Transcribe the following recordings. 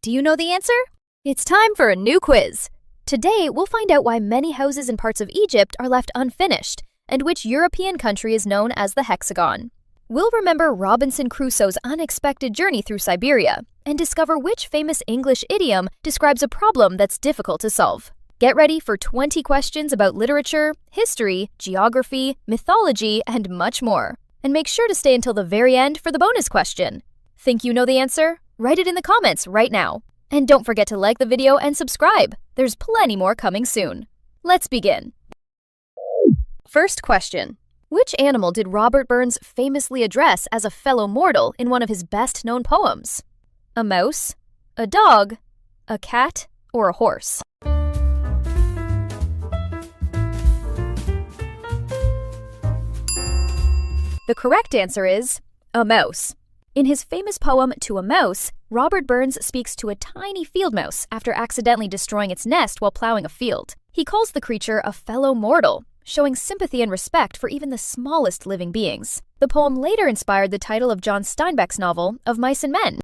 Do you know the answer? It's time for a new quiz. Today, we'll find out why many houses in parts of Egypt are left unfinished, and which European country is known as the Hexagon. We'll remember Robinson Crusoe's unexpected journey through Siberia, and discover which famous English idiom describes a problem that's difficult to solve. Get ready for 20 questions about literature, history, geography, mythology, and much more. And make sure to stay until the very end for the bonus question. Think you know the answer? Write it in the comments right now. And don't forget to like the video and subscribe. There's plenty more coming soon. Let's begin. First question. Which animal did Robert Burns famously address as a fellow mortal in one of his best-known poems? A mouse, a dog, a cat, or a horse? The correct answer is a mouse. In his famous poem, To a Mouse, Robert Burns speaks to a tiny field mouse after accidentally destroying its nest while plowing a field. He calls the creature a fellow mortal, showing sympathy and respect for even the smallest living beings. The poem later inspired the title of John Steinbeck's novel, Of Mice and Men.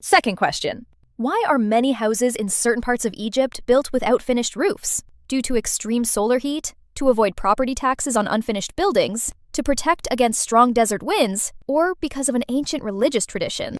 Second question. Why are many houses in certain parts of Egypt built without finished roofs? Due to extreme solar heat, to avoid property taxes on unfinished buildings, to protect against strong desert winds, or because of an ancient religious tradition?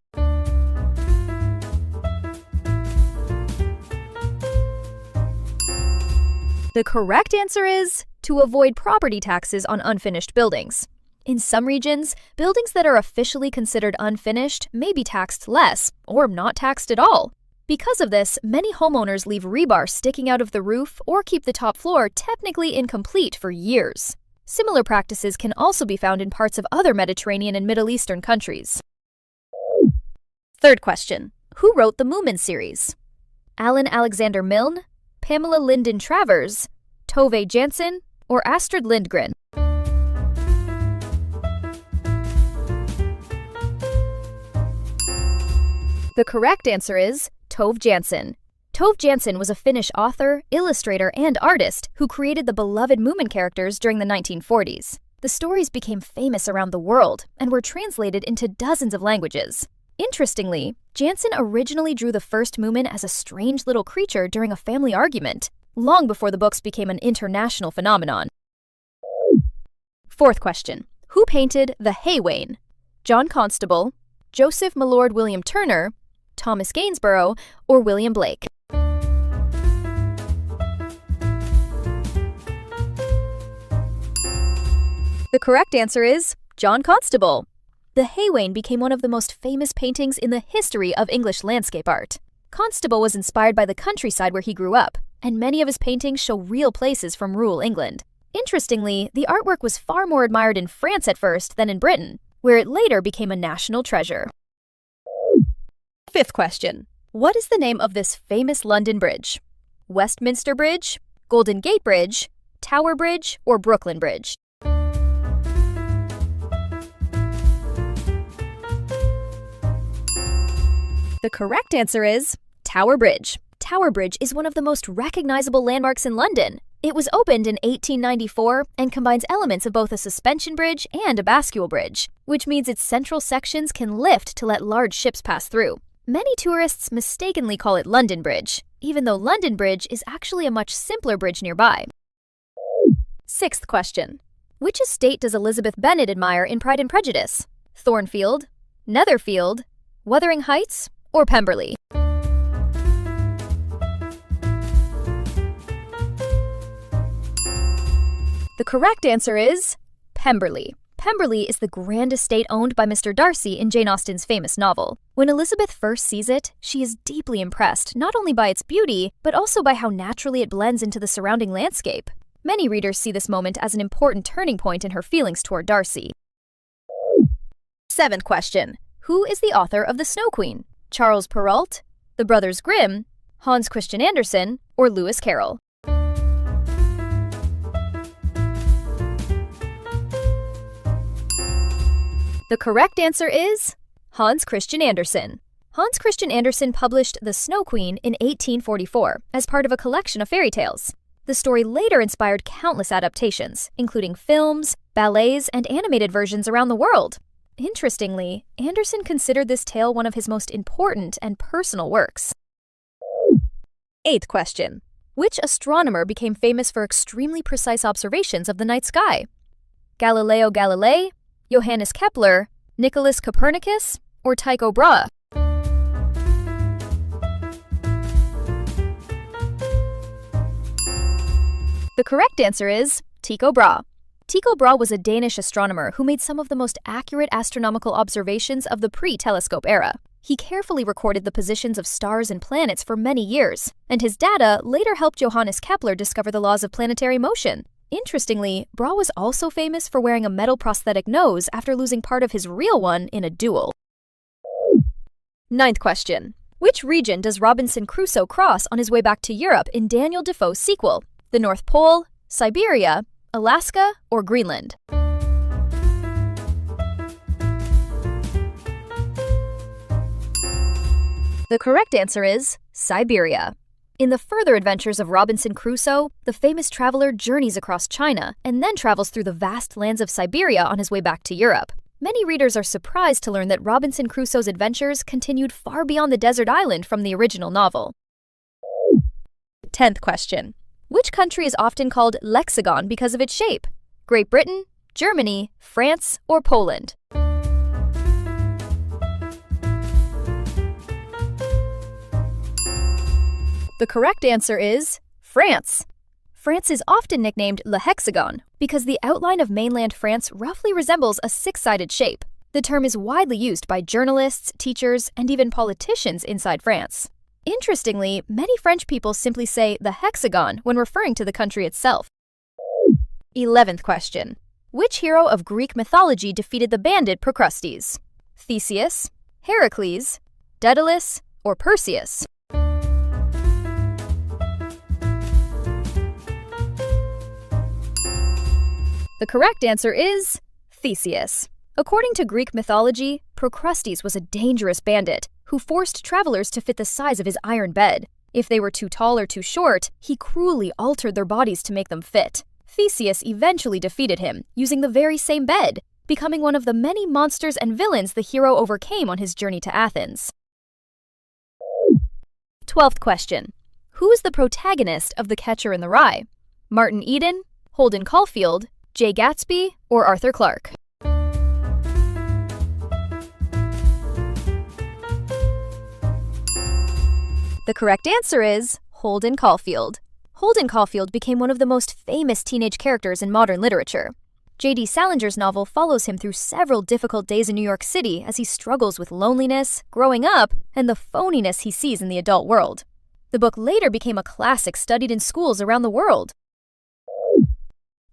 The correct answer is to avoid property taxes on unfinished buildings. In some regions, buildings that are officially considered unfinished may be taxed less or not taxed at all. Because of this, many homeowners leave rebar sticking out of the roof or keep the top floor technically incomplete for years. Similar practices can also be found in parts of other Mediterranean and Middle Eastern countries. Third question. Who wrote the Moomin series? Alan Alexander Milne, Pamela Lyndon Travers, Tove Jansson, or Astrid Lindgren? The correct answer is Tove Jansson. Tove Jansson was a Finnish author, illustrator, and artist who created the beloved Moomin characters during the 1940s. The stories became famous around the world and were translated into dozens of languages. Interestingly, Jansson originally drew the first Moomin as a strange little creature during a family argument, long before the books became an international phenomenon. Fourth question. Who painted The Hay Wain? John Constable, Joseph Milord William Turner, Thomas Gainsborough, or William Blake? The correct answer is John Constable. The Hay Wain became one of the most famous paintings in the history of English landscape art. Constable was inspired by the countryside where he grew up, and many of his paintings show real places from rural England. Interestingly, the artwork was far more admired in France at first than in Britain, where it later became a national treasure. Fifth question. What is the name of this famous London bridge? Westminster Bridge, Golden Gate Bridge, Tower Bridge, or Brooklyn Bridge? The correct answer is Tower Bridge. Tower Bridge is one of the most recognizable landmarks in London. It was opened in 1894 and combines elements of both a suspension bridge and a bascule bridge, which means its central sections can lift to let large ships pass through. Many tourists mistakenly call it London Bridge, even though London Bridge is actually a much simpler bridge nearby. Sixth question. Which estate does Elizabeth Bennet admire in Pride and Prejudice? Thornfield, Netherfield, Wuthering Heights, or Pemberley? The correct answer is Pemberley. Pemberley is the grand estate owned by Mr. Darcy in Jane Austen's famous novel. When Elizabeth first sees it, she is deeply impressed not only by its beauty, but also by how naturally it blends into the surrounding landscape. Many readers see this moment as an important turning point in her feelings toward Darcy. Seventh question. Who is the author of The Snow Queen? Charles Perrault, the Brothers Grimm, Hans Christian Andersen, or Lewis Carroll? The correct answer is Hans Christian Andersen. Hans Christian Andersen published The Snow Queen in 1844 as part of a collection of fairy tales. The story later inspired countless adaptations, including films, ballets, and animated versions around the world. Interestingly, Anderson considered this tale one of his most important and personal works. 8th question. Which astronomer became famous for extremely precise observations of the night sky? Galileo Galilei, Johannes Kepler, Nicholas Copernicus, or Tycho Brahe? The correct answer is Tycho Brahe. Tycho Brahe was a Danish astronomer who made some of the most accurate astronomical observations of the pre-telescope era. He carefully recorded the positions of stars and planets for many years, and his data later helped Johannes Kepler discover the laws of planetary motion. Interestingly, Brahe was also famous for wearing a metal prosthetic nose after losing part of his real one in a duel. 9th question. Which region does Robinson Crusoe cross on his way back to Europe in Daniel Defoe's sequel? The North Pole, Siberia, Alaska, or Greenland? The correct answer is Siberia. In the further adventures of Robinson Crusoe, the famous traveler journeys across China and then travels through the vast lands of Siberia on his way back to Europe. Many readers are surprised to learn that Robinson Crusoe's adventures continued far beyond the desert island from the original novel. 10th question. Which country is often called Hexagon because of its shape? Great Britain, Germany, France, or Poland? The correct answer is France. France is often nicknamed Le Hexagon because the outline of mainland France roughly resembles a six-sided shape. The term is widely used by journalists, teachers, and even politicians inside France. Interestingly, many French people simply say the Hexagon when referring to the country itself. 11th question. Which hero of Greek mythology defeated the bandit Procrustes? Theseus, Hercules, Daedalus, or Perseus? The correct answer is Theseus. According to Greek mythology, Procrustes was a dangerous bandit who forced travelers to fit the size of his iron bed. If they were too tall or too short, he cruelly altered their bodies to make them fit. Theseus eventually defeated him, using the very same bed, becoming one of the many monsters and villains the hero overcame on his journey to Athens. 12th question. Who is the protagonist of The Catcher in the Rye? Martin Eden, Holden Caulfield, Jay Gatsby, or Arthur Clarke? The correct answer is Holden Caulfield. Holden Caulfield became one of the most famous teenage characters in modern literature. J.D. Salinger's novel follows him through several difficult days in New York City as he struggles with loneliness, growing up, and the phoniness he sees in the adult world. The book later became a classic studied in schools around the world.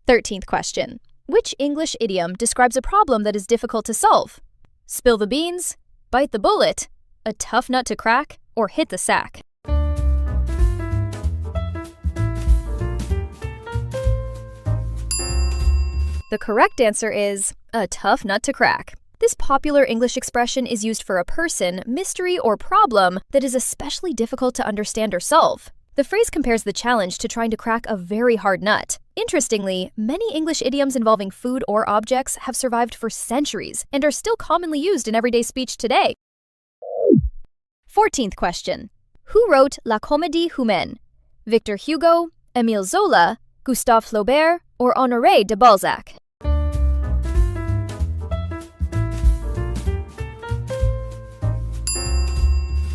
13th question. Which English idiom describes a problem that is difficult to solve? Spill the beans, bite the bullet, a tough nut to crack, or hit the sack? The correct answer is a tough nut to crack. This popular English expression is used for a person, mystery, or problem that is especially difficult to understand or solve. The phrase compares the challenge to trying to crack a very hard nut. Interestingly, many English idioms involving food or objects have survived for centuries and are still commonly used in everyday speech today. 14th question. Who wrote La Comédie Humaine? Victor Hugo, Émile Zola, Gustave Flaubert, or Honoré de Balzac?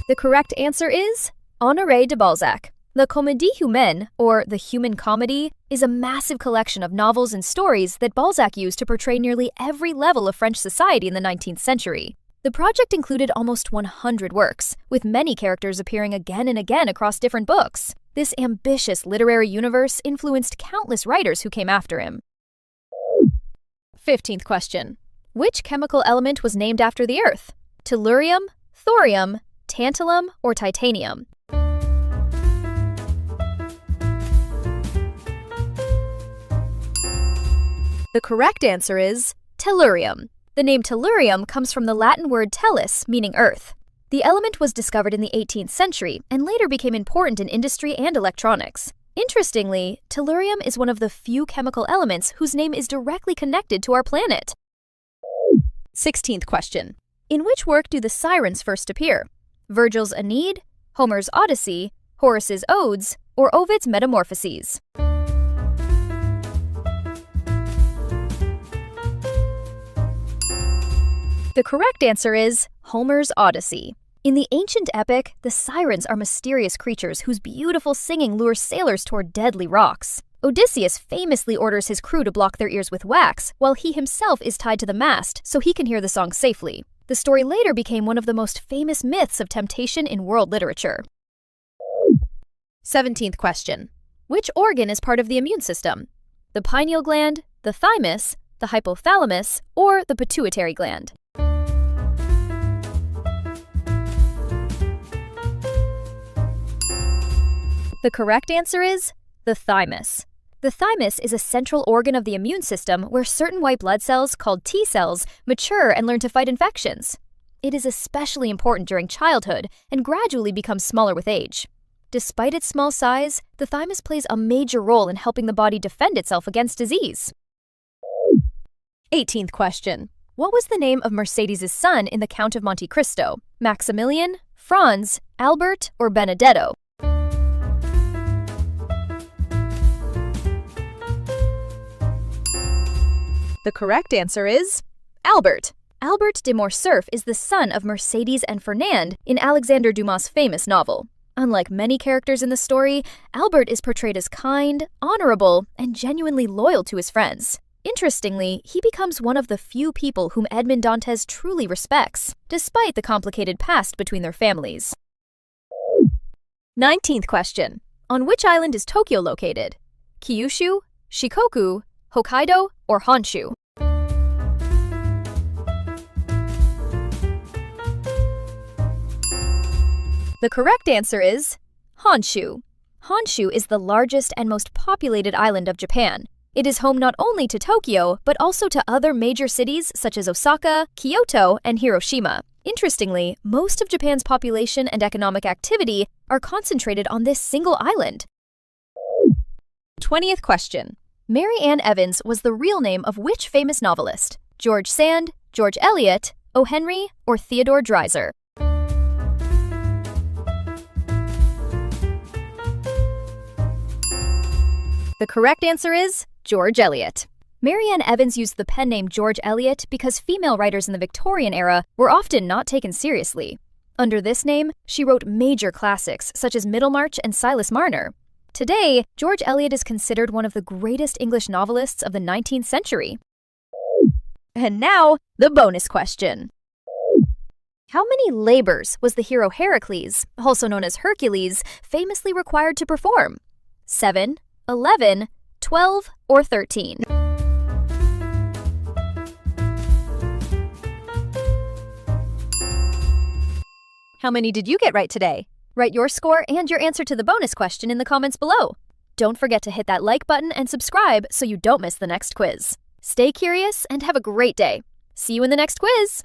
The correct answer is Honoré de Balzac. La Comédie Humaine, or The Human Comedy, is a massive collection of novels and stories that Balzac used to portray nearly every level of French society in the 19th century. The project included almost 100 works, with many characters appearing again and again across different books. This ambitious literary universe influenced countless writers who came after him. 15th question. Which chemical element was named after the Earth? Tellurium, thorium, tantalum, or titanium? The correct answer is tellurium. The name tellurium comes from the Latin word tellus, meaning earth. The element was discovered in the 18th century and later became important in industry and electronics. Interestingly, tellurium is one of the few chemical elements whose name is directly connected to our planet. 16th question. In which work do the sirens first appear? Virgil's Aeneid, Homer's Odyssey, Horace's Odes, or Ovid's Metamorphoses? The correct answer is Homer's Odyssey. In the ancient epic, the sirens are mysterious creatures whose beautiful singing lures sailors toward deadly rocks. Odysseus famously orders his crew to block their ears with wax, while he himself is tied to the mast so he can hear the song safely. The story later became one of the most famous myths of temptation in world literature. 17th question. Which organ is part of the immune system? The pineal gland, the thymus, the hypothalamus, or the pituitary gland? The correct answer is the thymus. The thymus is a central organ of the immune system where certain white blood cells, called T cells, mature and learn to fight infections. It is especially important during childhood and gradually becomes smaller with age. Despite its small size, the thymus plays a major role in helping the body defend itself against disease. 18th question. What was the name of Mercedes' son in The Count of Monte Cristo? Maximilian, Franz, Albert, or Benedetto? The correct answer is Albert. Albert de Morcerf is the son of Mercedes and Fernand in Alexander Dumas' famous novel. Unlike many characters in the story, Albert is portrayed as kind, honorable, and genuinely loyal to his friends. Interestingly, he becomes one of the few people whom Edmond Dantes truly respects, despite the complicated past between their families. 19th question. On which island is Tokyo located? Kyushu, Shikoku, Hokkaido, or Honshu? The correct answer is Honshu. Honshu is the largest and most populated island of Japan. It is home not only to Tokyo, but also to other major cities such as Osaka, Kyoto, and Hiroshima. Interestingly, most of Japan's population and economic activity are concentrated on this single island. 20th question. Mary Ann Evans was the real name of which famous novelist? George Sand, George Eliot, O. Henry, or Theodore Dreiser? The correct answer is George Eliot. Mary Ann Evans used the pen name George Eliot because female writers in the Victorian era were often not taken seriously. Under this name, she wrote major classics such as Middlemarch and Silas Marner. Today, George Eliot is considered one of the greatest English novelists of the 19th century. And now, the bonus question. How many labors was the hero Hercules, also known as Hercules, famously required to perform? 7, 11, 12, or 13? How many did you get right today? Write your score and your answer to the bonus question in the comments below. Don't forget to hit that like button and subscribe so you don't miss the next quiz. Stay curious and have a great day. See you in the next quiz!